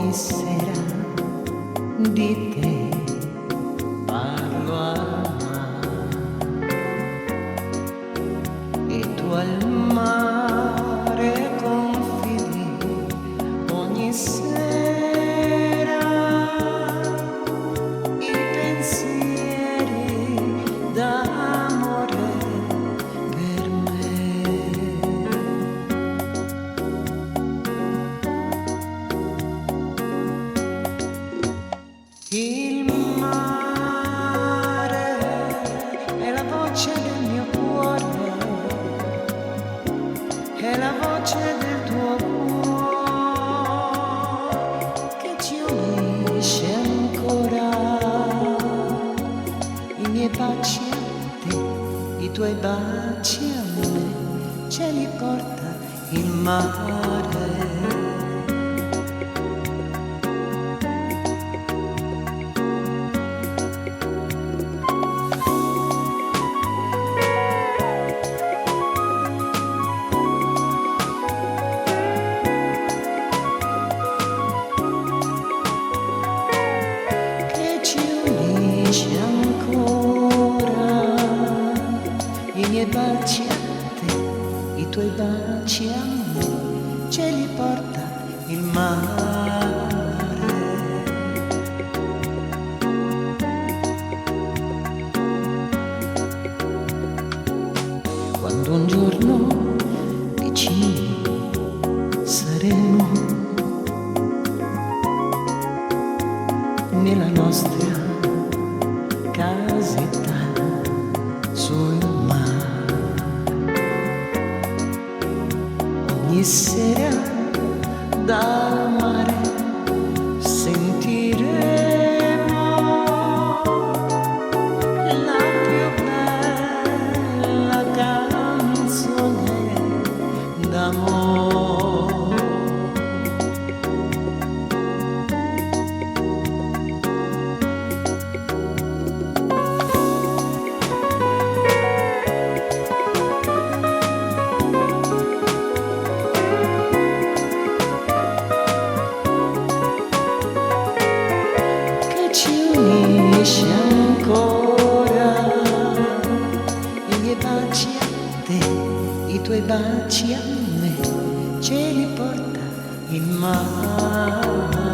ogni sera di te parlo al mare e tu al mare confidi ogni sera i pensieri d'amore per me. Il mare è la voce del mio cuore, è la voce del tuo cuore che ci unisce ancora. I miei baci a te, i tuoi baci a me, ce li porta il mare. Ancora i miei baci a te, i tuoi baci a me, ce li porta il mare. Quando un giorno vicini saremo nella nostra casetta sul mare, ogni sera dal mare sentiremo la più bella canzone d'amore. Unisce ancora i miei baci a te, i tuoi baci a me, ce li porta il mare.